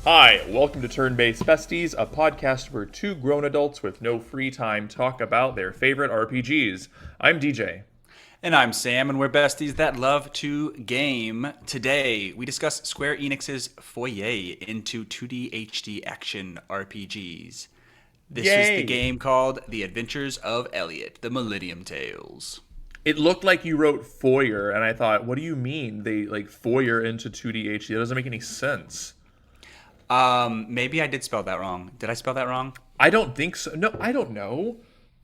Hi, welcome to Turn-Based Besties, a podcast where two grown adults with no free time talk about their favorite RPGs. I'm DJ. And I'm Sam, and we're besties that love to game. Today, we discuss Square Enix's foray into 2D HD action RPGs. This is the Yay! game called The Adventures of Elliot, the Millennium Tales. It looked like you wrote foyer, and I thought, what do you mean they foyer into 2D HD? That doesn't make any sense. Maybe I did spell that wrong. Did I spell that wrong? I don't think so. No, I don't know.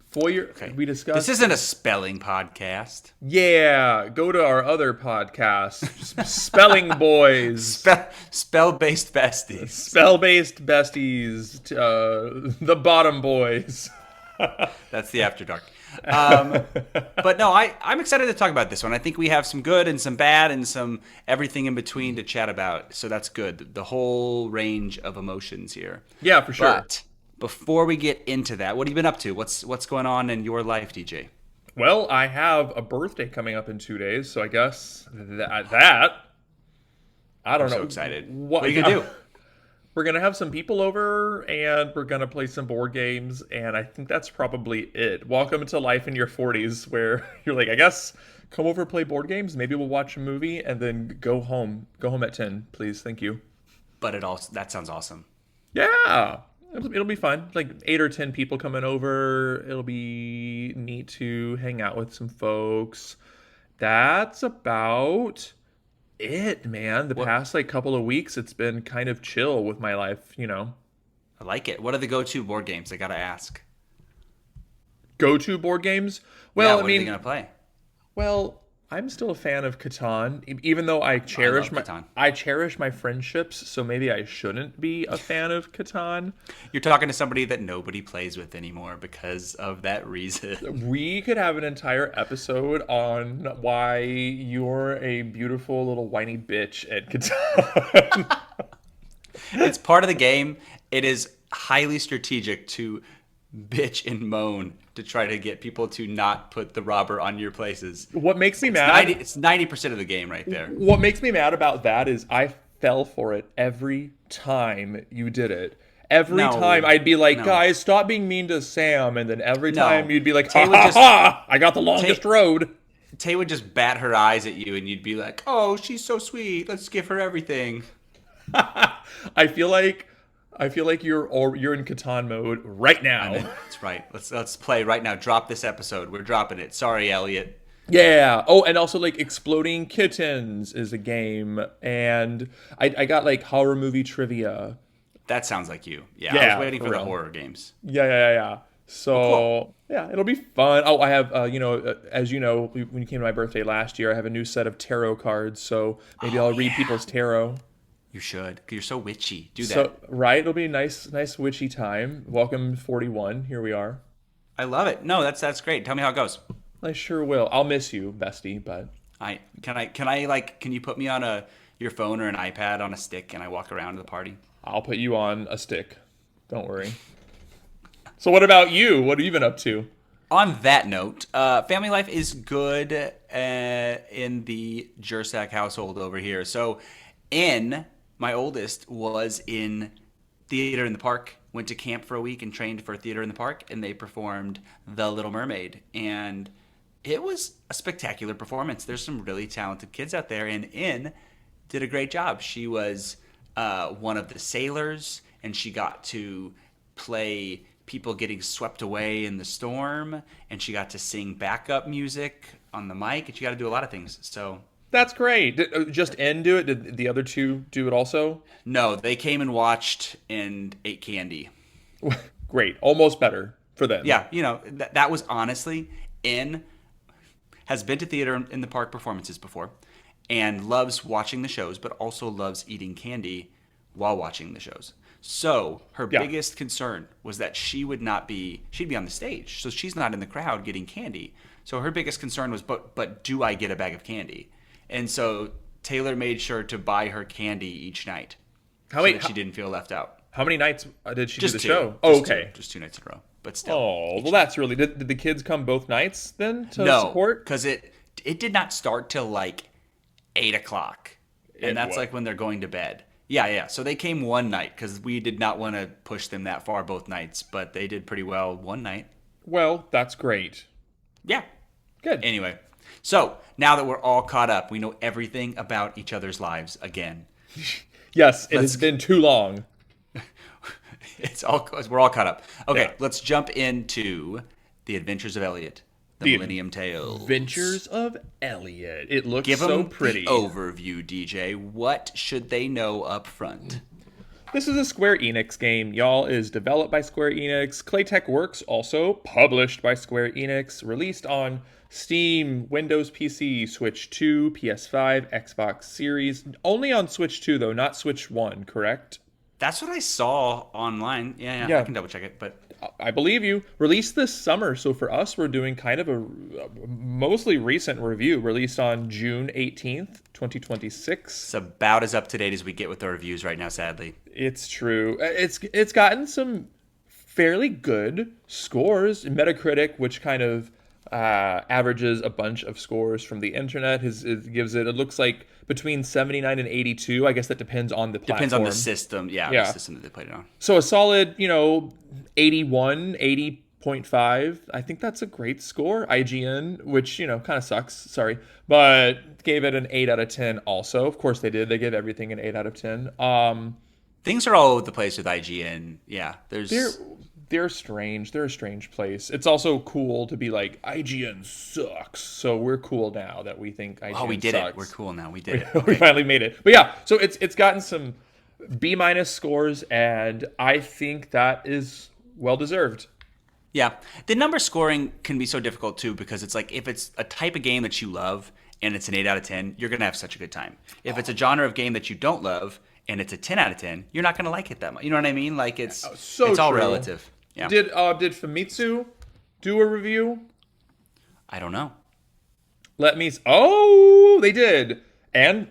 Foyer, Okay. we discussed. This isn't a spelling podcast. Yeah, go to our other podcast, Spelling Boys. Spell-based besties. Spell-based besties, the bottom boys. That's the After Dark. But no, I'm excited to talk about this one. I think we have some good and some bad and some everything in between to chat about. So that's good. The whole range of emotions here. Yeah, for sure. But before we get into that, what have you been up to? What's going on in your life, DJ? Well, I have a birthday coming up in 2 days, so I guess that I don't know. So excited. What are you gonna do? We're gonna have some people over, and we're gonna play some board games, and I think that's probably it. Welcome to life in your 40s, where you're like, I guess, come over, play board games. Maybe we'll watch a movie, and then go home. Go home at 10, please. Thank you. But that sounds awesome. Yeah. It'll be fun. Like 8 or 10 people coming over. It'll be neat to hang out with some folks. That's about it, man. The past couple of weeks, it's been kind of chill with my life, I like it. What are the go-to board games? I gotta ask. Go-to board games? Yeah, Well, what I are they mean, gonna play? well, I'm still a fan of Catan, even though I love Catan. cherish my friendships, so maybe I shouldn't be a fan of Catan. You're talking to somebody that nobody plays with anymore because of that reason. We could have an entire episode on why you're a beautiful little whiny bitch at Catan. It's part of the game. It is highly strategic to bitch and moan to try to get people to not put the robber on your places. What makes me mad? It's 90% of the game right there. What makes me mad about that is I fell for it every time you did it. Every No. time I'd be like, No. guys, stop being mean to Sam. And then every No. time you'd be like, Tay ha would ha just- ha, I got the longest road. Tay would just bat her eyes at you and you'd be like, oh, she's so sweet. Let's give her everything. I feel like you're in Catan mode right now. That's right. Let's play right now. Drop this episode. We're dropping it. Sorry, Elliot. Yeah. Oh, and also Exploding Kittens is a game, and I got horror movie trivia. That sounds like you. Yeah, I Yeah, was waiting for for the real. horror games. Yeah. So Cool. yeah, it'll be fun. Oh, I have as you know, when you came to my birthday last year, I have a new set of tarot cards. So maybe I'll read people's tarot. You should. 'Cause you're so witchy. Do that. So right, it'll be a nice witchy time. Welcome 41. Here we are. I love it. No, that's great. Tell me how it goes. I sure will. I'll miss you, bestie, but Can you put me on your phone or an iPad on a stick and I walk around the party? I'll put you on a stick. Don't worry. So what about you? What have you been up to? On that note, family life is good in the Jursak household over here. So, my oldest was in theater in the park, went to camp for a week and trained for theater in the park, and they performed The Little Mermaid. And it was a spectacular performance. There's some really talented kids out there, and did a great job. She was one of the sailors, and she got to play people getting swept away in the storm, and she got to sing backup music on the mic, and she got to do a lot of things. So That's great. Did just N do it? Did the other two do it also? no, they came and watched and ate candy. Great. Almost better for them. Yeah, that was honestly has been to theater in the park performances before and loves watching the shows, but also loves eating candy while watching the shows. So her Yeah. biggest concern was that she'd be on the stage, so she's not in the crowd getting candy. So her biggest concern was, but do I get a bag of candy? And so Taylor made sure to buy her candy each night, that she didn't feel left out. How many nights did she do Just the two. show? Just Oh, two. okay. Just 2 nights in a row. But still. Oh, well, that's really. Did the kids come both nights then to No, support? because it did not start till 8 o'clock. And It that's wa- when they're going to bed. Yeah. So they came one night because we did not want to push them that far both nights, but they did pretty well one night. Well, that's great. Yeah. Good. Anyway, so now that we're all caught up, we know everything about each other's lives again. Yes, it Let's has been too long. We're all caught up. Okay, Yeah. let's jump into the Adventures of Elliot, the The Millennium Tales. Adventures of Elliot. It looks Give so them pretty. the overview, DJ. What should they know up front? This is a Square Enix game, y'all. It is developed by Square Enix. Claytech Works, also published by Square Enix. Released on Steam, Windows PC, Switch 2, PS5, Xbox Series. Only on Switch 2, though, not Switch 1, correct? That's what I saw online. Yeah, Yeah. I can double check it, but I believe you. Released this summer, so for us, we're doing kind of a mostly recent review. Released on June 18th, 2026. it's about as up to date as we get with our reviews right now, sadly. It's true. It's gotten some fairly good scores. Metacritic, which kind of averages a bunch of scores from the internet, it gives it. It looks like between 79 and 82. I guess that depends on the platform. Depends on the system. Yeah, Yeah. the system that they played it on. So a solid, 81, 80.5. I think that's a great score. IGN, which, kind of sucks. Sorry. But gave it an 8 out of 10 also. Of course they did. They gave everything an 8 out of 10. Things are all over the place with IGN. Yeah, They're strange. They're a strange place. It's also cool to be like, IGN sucks. So we're cool now that we think IGN sucks. Oh, we did it. We're cool now. We did it. We Okay. finally made it. But yeah, so it's gotten some B- scores, and I think that is well deserved. Yeah, the number scoring can be so difficult too because it's like if it's a type of game that you love and it's an 8 out of 10, you're gonna have such a good time. If it's a genre of game that you don't love and it's a 10 out of 10, you're not gonna like it that much. You know what I mean? Like it's all true. relative. Yeah. Did Famitsu do a review? I don't know. Oh, they did, and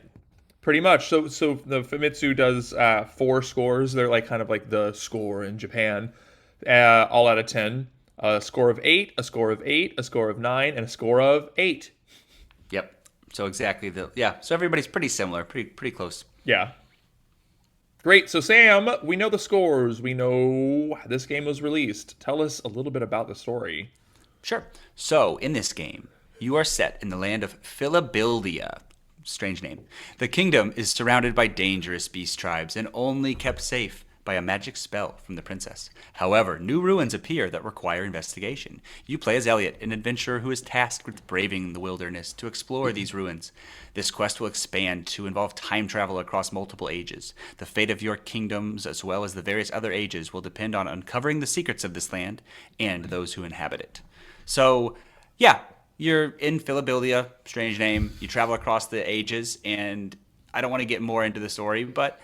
pretty much. So the Famitsu does 4 scores. They're like kind of like the score in Japan, all out of 10. A score of 8, a score of 8, a score of 9, and a score of 8. Yep. So exactly so everybody's pretty similar, pretty close. Yeah. Great. So Sam, we know the scores. We know this game was released. Tell us a little bit about the story. Sure. So, in this game, you are set in the land of Philadelphia. Strange name. The kingdom is surrounded by dangerous beast tribes and only kept safe by a magic spell from the princess. However, new ruins appear that require investigation. You play as Elliot, an adventurer who is tasked with braving the wilderness to explore these ruins. This quest will expand to involve time travel across multiple ages. The fate of your kingdoms, as well as the various other ages, will depend on uncovering the secrets of this land and those who inhabit it. So, yeah, you're in Philadelphia, strange name. You travel across the ages, and I don't want to get more into the story, but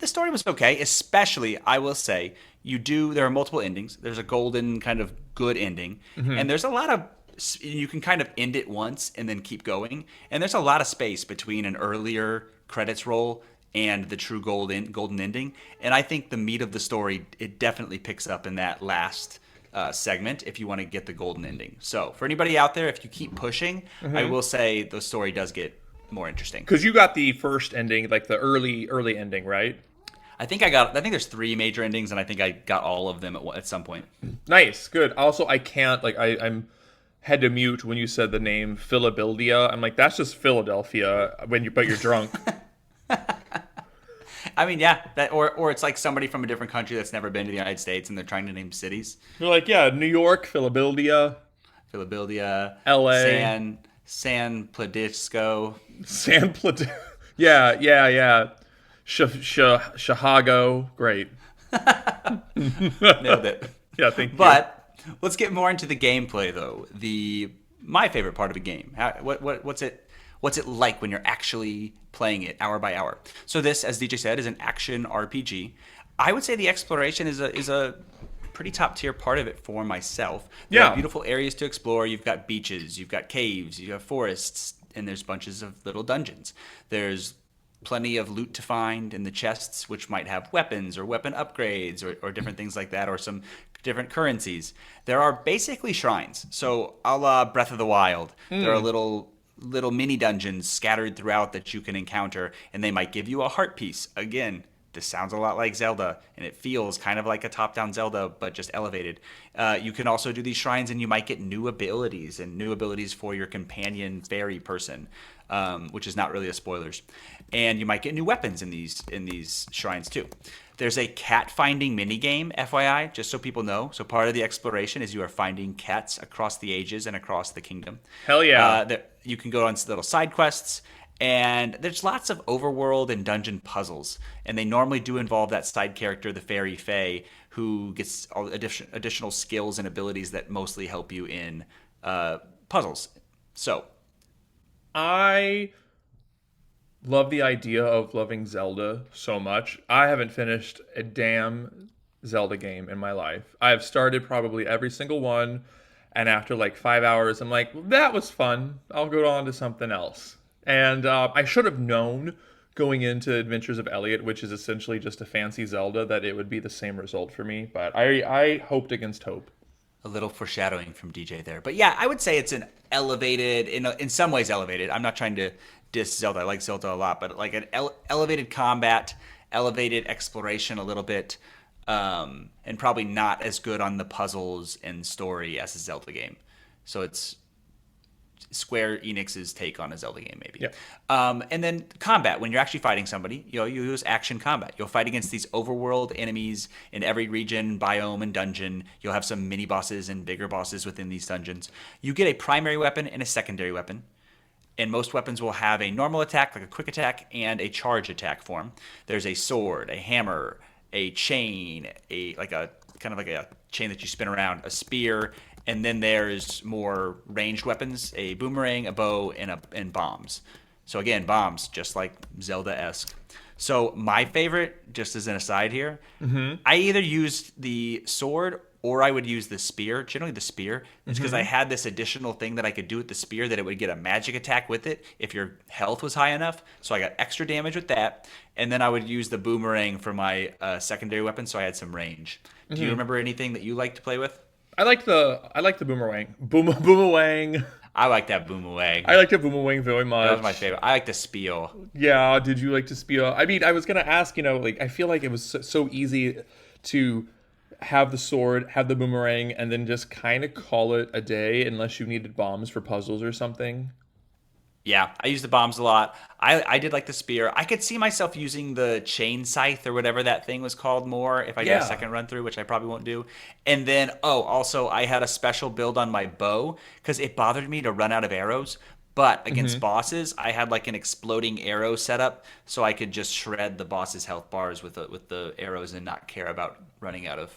the story was okay, especially, I will say, there are multiple endings. There's a golden kind of good ending, and there's a lot of, you can kind of end it once and then keep going, and there's a lot of space between an earlier credits roll and the true golden ending, and I think the meat of the story, it definitely picks up in that last segment if you want to get the golden ending. So for anybody out there, if you keep pushing, I will say the story does get more interesting. Because you got the first ending, like the early ending, right? I think there's 3 major endings, and I think I got all of them at some point. Nice, good. Also, I can't, I'm had to mute when you said the name Philadelphia. I'm like, that's just Philadelphia but you're drunk. I mean, yeah, or it's like somebody from a different country that's never been to the United States, and they're trying to name cities. You're like, yeah, New York, Philadelphia, LA, San Francisco. Yeah. Chicago, great. Nailed it. Yeah, thank you. But let's get more into the gameplay, though. My favorite part of a game. What's it like when you're actually playing it hour by hour? So this, as DJ said, is an action RPG. I would say the exploration is a pretty top tier part of it for myself. There are beautiful areas to explore. You've got beaches, you've got caves, you have forests, and there's bunches of little dungeons. There's plenty of loot to find in the chests, which might have weapons or weapon upgrades or different things like that, or some different currencies. There are basically shrines. So a la Breath of the Wild, there are little little mini dungeons scattered throughout that you can encounter, and they might give you a heart piece. Again, this sounds a lot like Zelda, and it feels kind of like a top-down Zelda, but just elevated. You can also do these shrines, and you might get new abilities and new abilities for your companion fairy person, which is not really a spoilers. And you might get new weapons in these shrines too. There's a cat finding mini game, FYI, just so people know. So part of the exploration is you are finding cats across the ages and across the kingdom. Hell yeah. You can go on little side quests, and there's lots of overworld and dungeon puzzles. And they normally do involve that side character, the fairy fae, who gets all additional skills and abilities that mostly help you in puzzles. So I love the idea of loving Zelda so much. I haven't finished a damn Zelda game in my life. I've started probably every single one, and after like 5 hours, I'm like, well, that was fun. I'll go on to something else. And I should have known going into Adventures of Elliot, which is essentially just a fancy Zelda, that it would be the same result for me. But I hoped against hope. a little foreshadowing from DJ there. But yeah, I would say it's an elevated, in some ways elevated. I'm not trying to diss Zelda. I like Zelda a lot, but like an elevated combat, elevated exploration a little bit, and probably not as good on the puzzles and story as a Zelda game. So it's Square Enix's take on a Zelda game, maybe. Yeah. And then combat, when you're actually fighting somebody, you use action combat. You'll fight against these overworld enemies in every region, biome, and dungeon. You'll have some mini bosses and bigger bosses within these dungeons. You get a primary weapon and a secondary weapon. And most weapons will have a normal attack, like a quick attack, and a charge attack form. There's a sword, a hammer, a chain, a kind of like a chain that you spin around, a spear, and then there's more ranged weapons, a boomerang, a bow, and bombs. So again, bombs, just like Zelda-esque. So my favorite, just as an aside here, I either used the sword or I would use the spear, generally the spear. It's because I had this additional thing that I could do with the spear that it would get a magic attack with it if your health was high enough. So I got extra damage with that. And then I would use the boomerang for my secondary weapon, so I had some range. Do you remember anything that you like to play with? I like the boomerang. Boomerang. I like that boomerang. I like the boomerang very much. That was my favorite. I like the spear. Yeah, did you like to spear? I mean, I was gonna ask, like I feel like it was so easy to have the sword, have the boomerang, and then just kind of call it a day unless you needed bombs for puzzles or something. Yeah, I use the bombs a lot. I did like the spear. I could see myself using the chain scythe or whatever that thing was called more if I did a second run through, which I probably won't do. And then, also I had a special build on my bow because it bothered me to run out of arrows. But against bosses, I had like an exploding arrow setup, so I could just shred the boss's health bars with the arrows and not care about running out of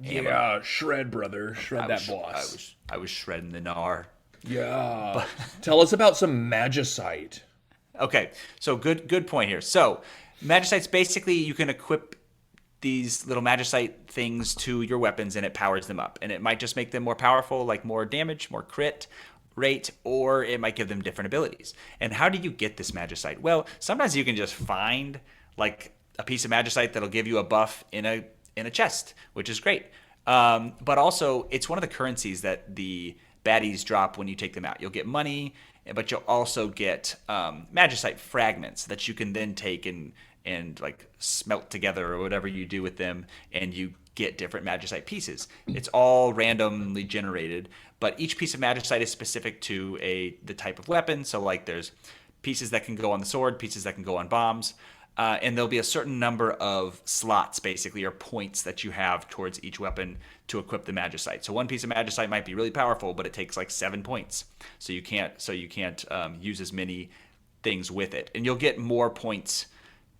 ammo. Yeah, shred, brother. Shred that boss. I was shredding the gnar. Yeah. Tell us about some magicite. Okay, so good point here. So magicites, basically you can equip these little magicite things to your weapons and it powers them up. And it might just make them more powerful, like more damage, more crit rate, or it might give them different abilities. And how do you get this magicite? Well, sometimes you can just find like a piece of magicite that'll give you a buff in a chest, which is great. But also it's one of the currencies that the baddies drop when you take them out. You'll get money, but you'll also get magicite fragments that you can then take and like smelt together or whatever you do with them, and you get different magicite pieces. It's all randomly generated, but each piece of magicite is specific to the type of weapon. So like there's pieces that can go on the sword, pieces that can go on bombs. And there'll be a certain number of slots, basically, or points that you have towards each weapon to equip the magicite. So one piece of magicite might be really powerful, but it takes like 7 points. So you can't use as many things with it. And you'll get more points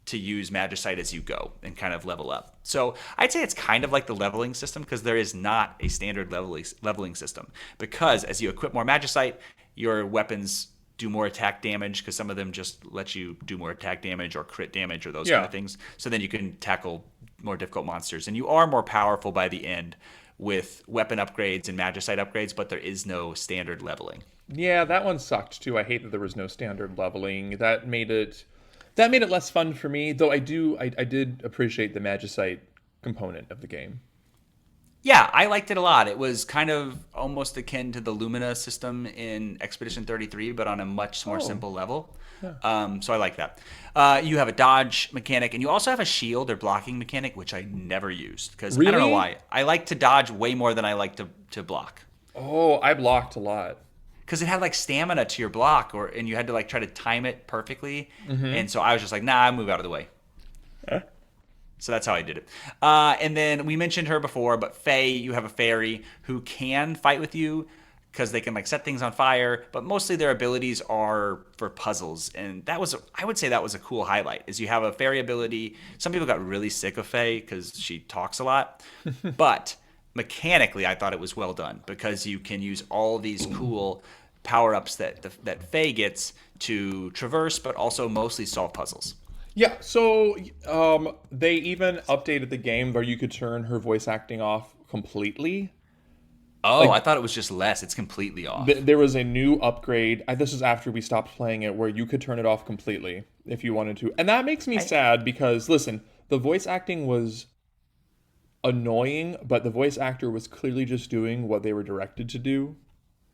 to use magicite as you go and kind of level up. So I'd say it's kind of like the leveling system, because there is not a standard leveling system. Because as you equip more magicite, your weapons do more attack damage, because some of them just let you do more attack damage or crit damage or those kind of things. So then you can tackle more difficult monsters. And you are more powerful by the end with weapon upgrades and magicite upgrades, but there is no standard leveling. Yeah, that one sucked too. I hate that there was no standard leveling. That made it less fun for me, though I did appreciate the magicite component of the game. Yeah, I liked it a lot. It was kind of almost akin to the Lumina system in Expedition 33, but on a much more Oh, simple level. yeah. So I like that. You have a dodge mechanic, and you also have a shield or blocking mechanic, which I never used because I don't know Really? why. I like to dodge way more than I like to block. Oh, I blocked a lot. Because it had like stamina to your block, and you had to like try to time it perfectly. Mm-hmm. And so I was just like, nah, I move out of the way. So that's how I did it. And then we mentioned her before, but Faye, you have a fairy who can fight with you because they can like set things on fire, but mostly their abilities are for puzzles. And I would say that was a cool highlight is you have a fairy ability. Some people got really sick of Faye because she talks a lot, but mechanically I thought it was well done because you can use all these cool power-ups that Faye gets to traverse, but also mostly solve puzzles. Yeah, so they even updated the game where you could turn her voice acting off completely. Oh, Like I thought it was just less. It's completely off. there was a new upgrade. This is after we stopped playing it, where you could turn it off completely if you wanted to, and that makes me sad because listen, the voice acting was annoying, but the voice actor was clearly just doing what they were directed to do.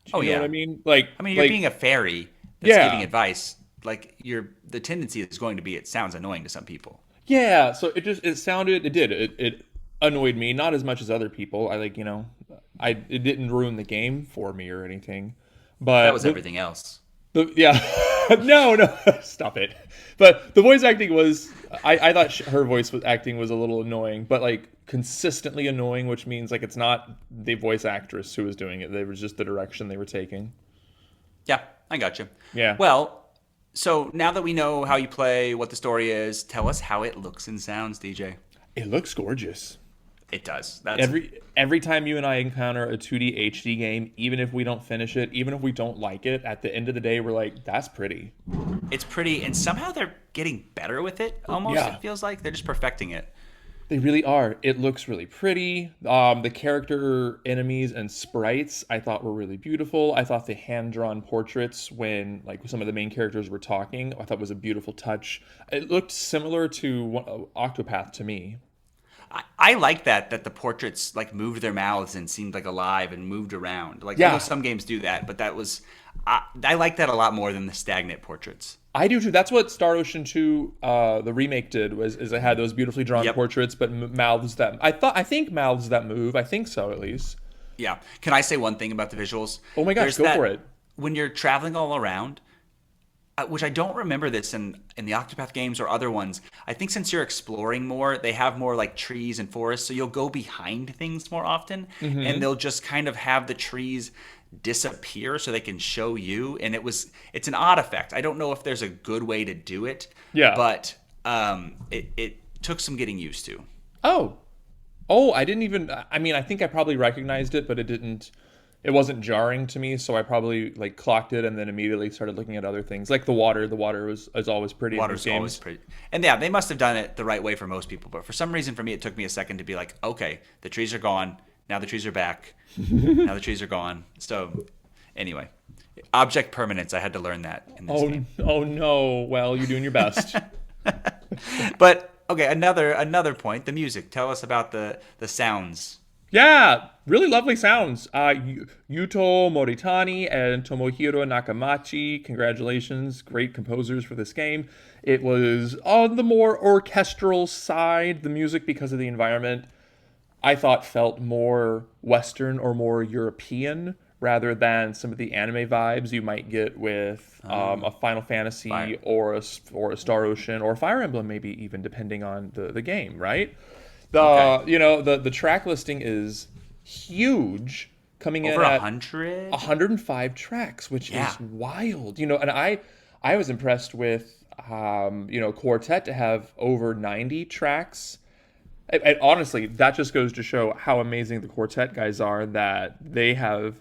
Do Oh you know what I yeah. mean? I mean, you're being a fairy that's giving Yeah, advice. Like the tendency is going to be it sounds annoying to some people. yeah. So it annoyed me, not as much as other people. It didn't ruin the game for me or anything, That but was everything else. yeah, no, stop it. But the voice acting was, I thought her acting was a little annoying, but like consistently annoying, which means like it's not the voice actress who was doing it. They were just the direction they were taking. Yeah, I got you. Yeah, Well, so now that we know how you play, what the story is, tell us how it looks and sounds, DJ. it looks gorgeous. It does. That's Every time you and I encounter a 2D HD game, even if we don't finish it, even if we don't like it, at the end of the day, we're like, that's pretty. it's pretty, and somehow they're getting better with it. Almost, Yeah. it feels like they're just perfecting it. They really are. It looks really pretty. The character enemies and sprites I thought were really beautiful. I thought the hand-drawn portraits when like some of the main characters were talking, I thought was a beautiful touch. It looked similar to Octopath to me. I like that the portraits like moved their mouths and seemed like alive and moved around. Like I know Yeah, some games do that, but I like that a lot more than the stagnant portraits. I do too. That's what Star Ocean 2, the remake did, is it had those beautifully drawn Yep. portraits, but mouths that I think mouths that move. I think so at least. Yeah. Can I say one thing about the visuals? Oh my gosh, There's go that for it. when you're traveling all around, which I don't remember this in the Octopath games or other ones. I think since you're exploring more, they have more like trees and forests, so you'll go behind things more often, and they'll just kind of have the trees disappear so they can show you. And it's an odd effect. I don't know if there's a good way to do it, Yeah. but it took some getting used to. Oh, I didn't even. I mean, I think I probably recognized it, but it didn't. It wasn't jarring to me, so I probably like clocked it and then immediately started looking at other things, like the water. The water is always pretty in these Water's always games. pretty. And yeah, they must have done it the right way for most people. But for some reason, for me, it took me a second to be like, okay, the trees are gone. Now the trees are back. Now the trees are gone. So anyway, object permanence. I had to learn that in this game. Oh no! Well, you're doing your best. But okay, another point. The music. Tell us about the sounds. Yeah, really lovely sounds. Yuto Moritani and Tomohiro Nakamachi, congratulations, great composers for this game. It was on the more orchestral side, the music, because of the environment, I thought felt more Western or more European rather than some of the anime vibes you might get with a Final Fantasy Fire. or a Star Ocean or Fire Emblem, maybe even depending on the game, right? The Okay. the track listing is huge, coming in Over at 100. 105 tracks, which Yeah. is wild. And I was impressed with Quartet to have over 90 tracks. And honestly, that just goes to show how amazing the Quartet guys are, that they have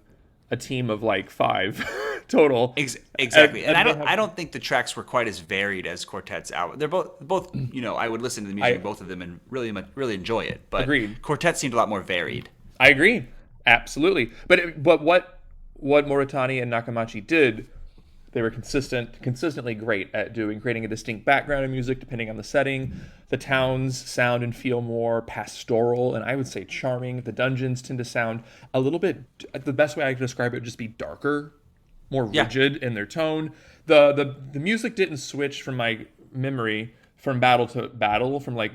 a team of like 5 total. Exactly, and And they I have, don't think the tracks were quite as varied as Quartet's out. They're both. I would listen to the music of both of them and really enjoy it. But Agreed. Quartet seemed a lot more varied. I agree, absolutely. But what Moritani and Nakamachi did They were consistently great at creating a distinct background of music depending on the setting. The towns sound and feel more pastoral and I would say charming. The dungeons tend to sound a little bit. The best way I could describe it would just be darker, more Yeah. rigid in their tone. The music didn't switch from my memory from battle to battle, from like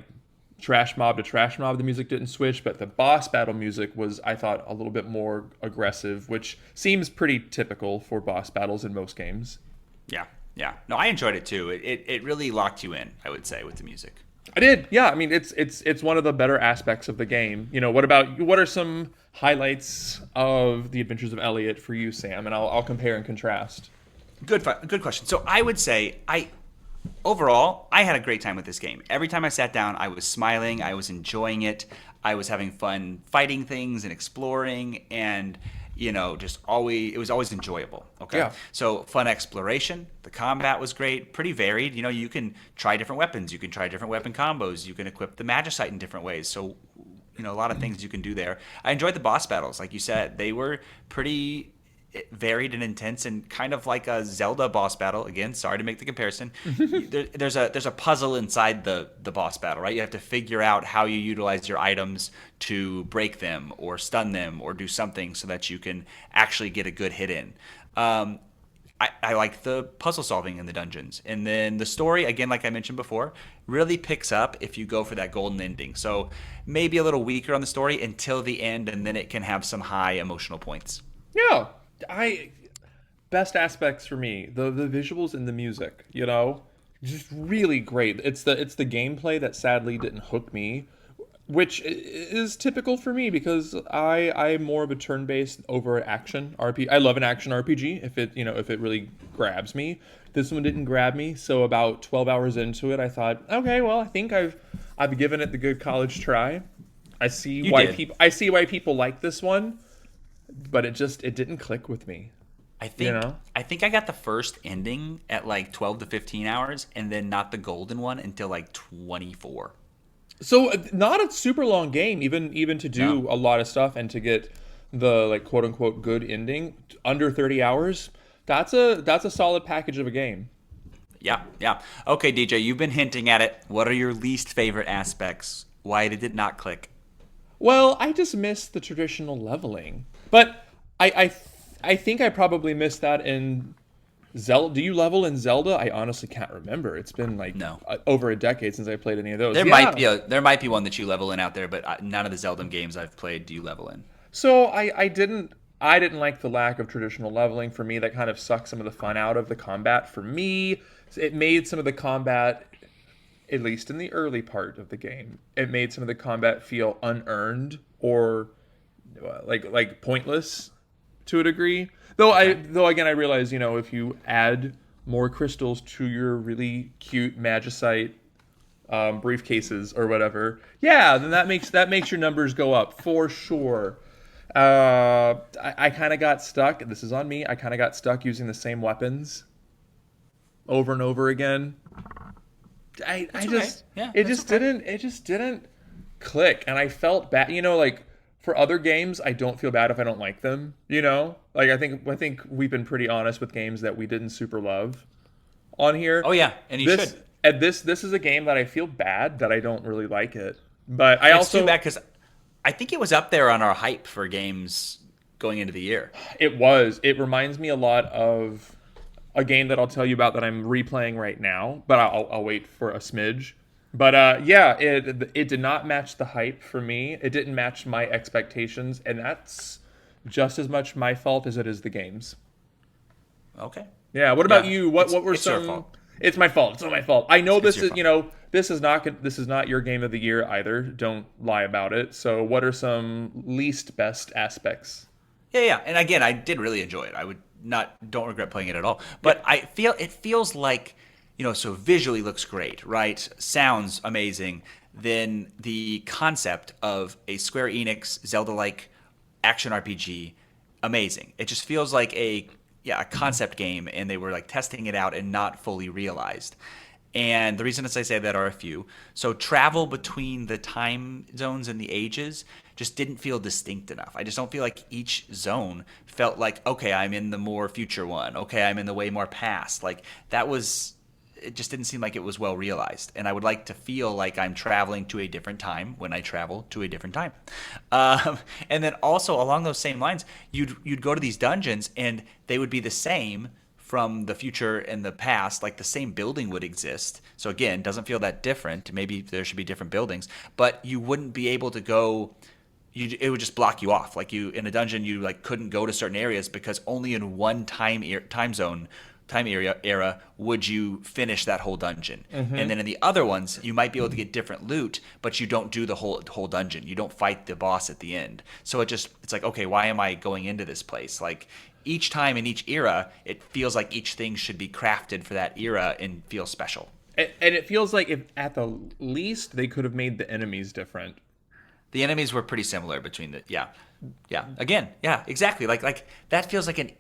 trash mob to trash mob. The music didn't switch, but the boss battle music was, I thought, a little bit more aggressive, which seems pretty typical for boss battles in most games. Yeah. Yeah. No, I enjoyed it too. It really locked you in, I would say, with the music. I did, yeah. I mean, it's one of the better aspects of the game. What are some highlights of the Adventures of Elliot for you, Sam? And I'll compare and contrast. Good question. So I would say overall, I had a great time with this game. Every time I sat down, I was smiling, I was enjoying it, I was having fun fighting things and exploring, and it was always enjoyable. Okay, Yeah. so fun exploration. The combat was great, pretty varied. You can try different weapons, you can try different weapon combos, you can equip the magicite in different ways. So a lot of things you can do there. I enjoyed the boss battles, like you said. They were pretty varied and intense, and kind of like a Zelda boss battle. Again, sorry to make the comparison. There's a puzzle inside the boss battle, right? You have to figure out how you utilize your items to break them or stun them or do something so that you can actually get a good hit in. I like the puzzle solving in the dungeons. And then the story, again, like I mentioned before, really picks up if you go for that golden ending. So maybe a little weaker on the story until the end, and then it can have some high emotional points. Yeah, I best aspects for me, the visuals and the music, just really great. It's the gameplay that sadly didn't hook me, which is typical for me because I'm more of a turn-based over action RPG. I love an action RPG if it really grabs me. This one didn't grab me, so about 12 hours into it, I thought, okay, well, I think I've given it the good college try. You did. I see why people like this one, but it didn't click with me. I think I got the first ending at like 12 to 15 hours, and then not the golden one until like 24. So not a super long game, even to do No. a lot of stuff and to get the like quote unquote good ending under 30 hours. That's a solid package of a game. Yeah, yeah. Okay, DJ, you've been hinting at it. What are your least favorite aspects? Why did it not click? Well, I just missed the traditional leveling, but I think I probably missed that in Zelda. Do you level in Zelda? I honestly can't remember. It's been like No. over a decade since I played any of those. There Yeah. might be one that you level in out there, but none of the Zelda games I've played do you level in. So I didn't like the lack of traditional leveling. For me, that kind of sucked some of the fun out of the combat. For me, it made some of the combat, at least in the early part of the game, it made some of the combat feel unearned or like pointless to a degree. Though again, I realize if you add more crystals to your really cute magicite briefcases or whatever, yeah, then that makes your numbers go up for sure. I kind of got stuck. This is on me. I kind of got stuck using the same weapons over and over again. I That's just okay. Yeah, it that's just okay. didn't click, and I felt bad. Like for other games, I don't feel bad if I don't like them. Like I think we've been pretty honest with games that we didn't super love on here. Oh yeah, and you this should. and this is a game that I feel bad that I don't really like it, but I It's too also bad because I think it was up there on our hype for games going into the year. it reminds me a lot of a game that I'll tell you about that I'm replaying right now, but I'll wait for a smidge. But yeah, it did not match the hype for me. It didn't match my expectations, and that's just as much my fault as it is the game's. Okay. Yeah. What about Yeah, you? What were it's your some? fault. It's my fault. It's not my fault. I know It's this your is fault. this is not your game of the year either. Don't lie about it. So what are some least best aspects? Yeah, yeah. And again, I did really enjoy it. I don't regret playing it at all. But it feels like, so visually looks great, right? Sounds amazing. Then the concept of a Square Enix Zelda-like action RPG, amazing. It just feels like a concept game, and they were like testing it out and not fully realized. And the reasons I say that are a few. So travel between the time zones and the ages just didn't feel distinct enough. I just don't feel like each zone felt like, okay, I'm in the more future one. Okay, I'm in the way more past. Like that was it just didn't seem like it was well realized. And I would like to feel like I'm traveling to a different time when I travel to a different time. And then also along those same lines, you'd go to these dungeons and they would be the same from the future and the past. Like the same building would exist. So again, doesn't feel that different. Maybe there should be different buildings, but you wouldn't be able to go. It would just block you off. Like you in a dungeon, you like couldn't go to certain areas because only in one time zone time era would you finish that whole dungeon. And then in the other ones you might be able to get different loot, but you don't do the whole dungeon. You don't fight the boss at the end. So it's like, okay, why am I going into this place? Like each time in each era it feels like each thing should be crafted for that era and feel special. And it feels like if at the least they could have made the enemies different. The enemies were pretty similar between the again, exactly, like that feels like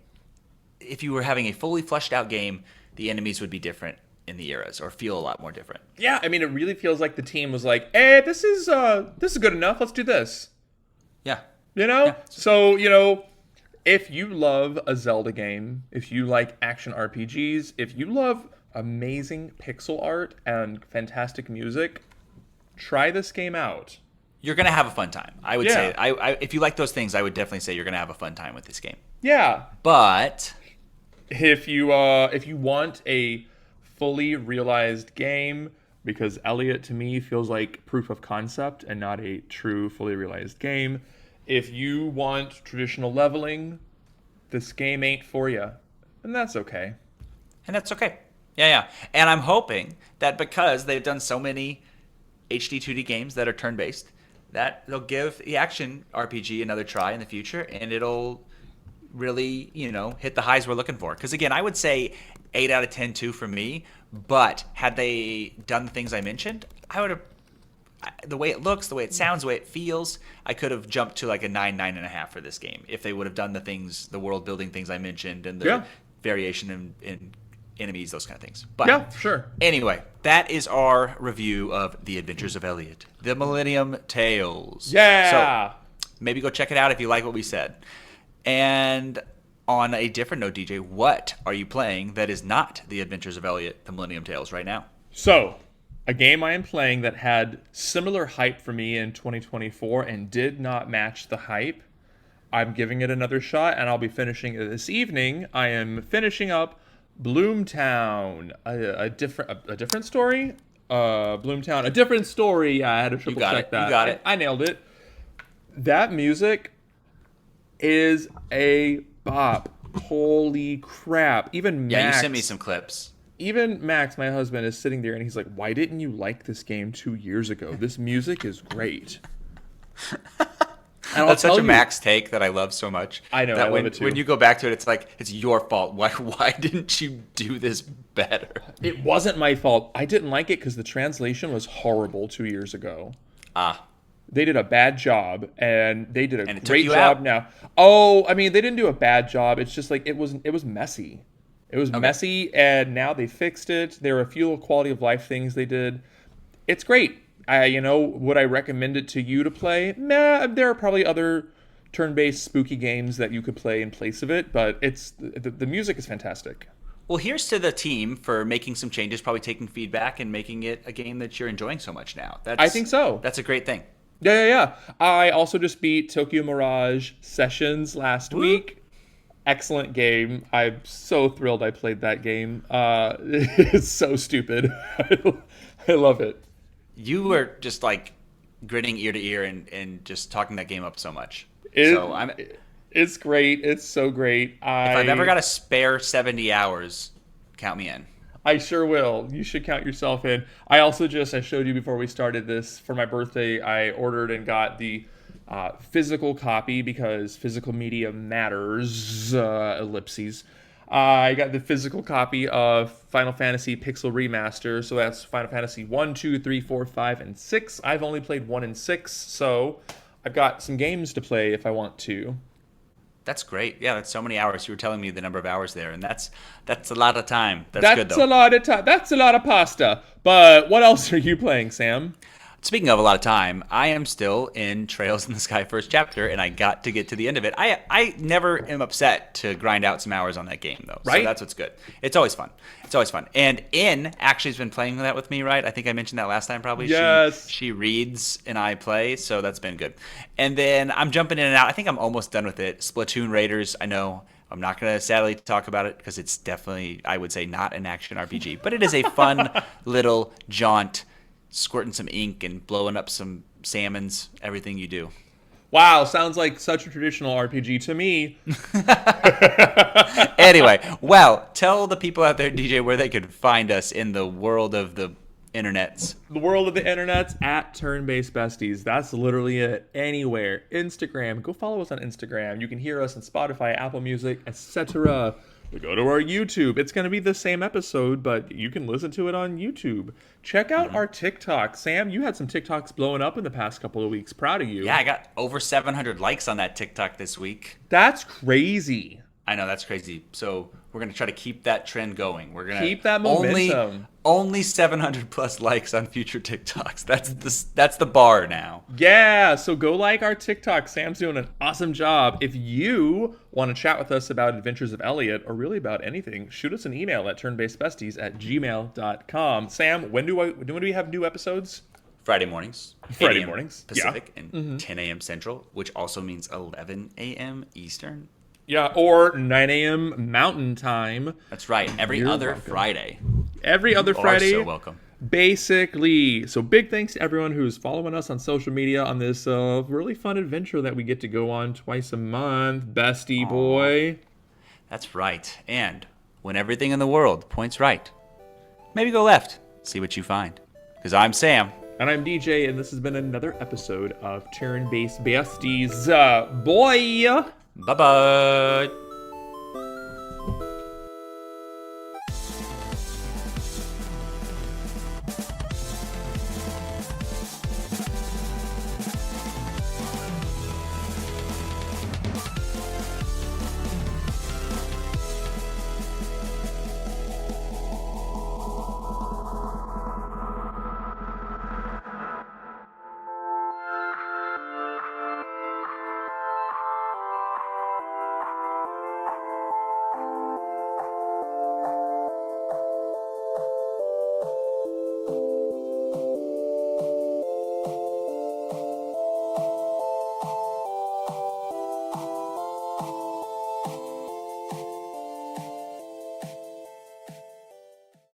if you were having a fully fleshed out game, the enemies would be different in the eras or feel a lot more different. Yeah, I mean, it really feels like the team was like, "Hey, this is good enough. Let's do this." Yeah, Yeah. So if you love a Zelda game, if you like action RPGs, if you love amazing pixel art and fantastic music, try this game out. You're gonna have a fun time. I would say, if you like those things, I would definitely say you're gonna have a fun time with this game. Yeah, but if you want a fully realized game, because Elliot to me feels like proof of concept and not a true fully realized game. If you want traditional leveling, this game ain't for you, and that's okay. Yeah. And I'm hoping that because they've done so many HD 2D games that are turn-based, that they'll give the action RPG another try in the future, and it'll really, hit the highs we're looking for. Because again, I would say 8 out of 10 too for me. But had they done the things I mentioned, I would have. The way it looks, the way it sounds, the way it feels, I could have jumped to like a 9.5 for this game if they would have done the things, the world building things I mentioned, and the variation in enemies, those kind of things. But yeah, sure. Anyway, that is our review of The Adventures of Elliot, the Millennium Tales. Yeah. So maybe go check it out if you like what we said. And on a different note, DJ, what are you playing that is not The Adventures of Elliot, the Millennium Tales right now? So, a game I am playing that had similar hype for me in 2024 and did not match the hype. I'm giving it another shot, and I'll be finishing it this evening. I am finishing up Bloomtown, a different story. Bloomtown, a different story. I had to triple check that. You got it. I nailed it. That music is a bop. Holy crap! Even Max, you sent me some clips. Even Max, my husband, is sitting there and he's like, "Why didn't you like this game 2 years ago? This music is great." That's such a Max take that I love so much. I know, that I love it too. When you go back to it, it's like, it's your fault. Why didn't you do this better? It wasn't my fault. I didn't like it because the translation was horrible 2 years ago. They did a bad job, and they did a great job now. Oh, I mean, they didn't do a bad job. It's just like it was messy. It was messy, and now they fixed it. There are a few quality of life things they did. It's great. Would I recommend it to you to play? Nah, there are probably other turn-based spooky games that you could play in place of it, but the music is fantastic. Well, here's to the team for making some changes, probably taking feedback and making it a game that you're enjoying so much now. I think so. That's a great thing. Yeah. I also just beat Tokyo Mirage Sessions last week. Excellent game. I'm so thrilled I played that game. It's so stupid. I love it. You were just like grinning ear to ear and just talking that game up so much. It's great. It's so great. If I've ever got a spare 70 hours, count me in. I sure will. You should count yourself in. I also I showed you before we started this, for my birthday, I ordered and got the physical copy because physical media matters, ellipses. I got the physical copy of Final Fantasy Pixel Remaster, so that's Final Fantasy 1, 2, 3, 4, 5, and 6. I've only played 1 and 6, so I've got some games to play if I want to. That's great. Yeah, that's so many hours. You were telling me the number of hours there, and that's a lot of time. That's good That's though. a lot of time. That's a lot of pasta. But what else are you playing, Sam? Speaking of a lot of time, I am still in Trails in the Sky first chapter, and I got to get to the end of it. I never am upset to grind out some hours on that game, though. So Right? that's what's good. It's always fun. It's always fun. And In actually has been playing that with me, right? I think I mentioned that last time probably. Yes. She reads and I play, so that's been good. And then I'm jumping in and out. I think I'm almost done with it. Splatoon Raiders, I know. I'm not going to sadly talk about it because it's definitely, I would say, not an action RPG. But it is a fun little jaunt, squirting some ink and blowing up some salmons, everything you do. Wow, sounds like such a traditional RPG to me. Anyway, well, tell the people out there, DJ, where they could find us in the world of the internets. The world of the internet's at Turn-Based Besties. That's literally it. Anywhere. Instagram. Go follow us on Instagram. You can hear us on Spotify, Apple Music, etc. Go to our YouTube. It's going to be the same episode, but you can listen to it on YouTube. Check out our TikTok. Sam, you had some TikToks blowing up in the past couple of weeks. Proud of you. Yeah, I got over 700 likes on that TikTok this week. That's crazy. I know, that's crazy. So we're going to try to keep that trend going. We're going to Keep that momentum. Only 700 plus likes on future TikToks. That's the bar now. Yeah, so go like our TikTok. Sam's doing an awesome job. If you want to chat with us about Adventures of Elliot or really about anything, shoot us an email at turnbasedbesties@gmail.com. Sam, when do we have new episodes? Friday mornings. Friday 8 a.m. mornings, Pacific yeah. and 10 a.m. Central, which also means 11 a.m. Eastern. Yeah, or 9 a.m. Mountain Time. That's right. Every You're other welcome. Friday. Every other Friday. You are so welcome. Basically. So big thanks to everyone who's following us on social media on this really fun adventure that we get to go on twice a month. Bestie boy. That's right. And when everything in the world points right, maybe go left. See what you find. Because I'm Sam. And I'm DJ, and this has been another episode of Turn-Based Besties. Boy! Bye-bye.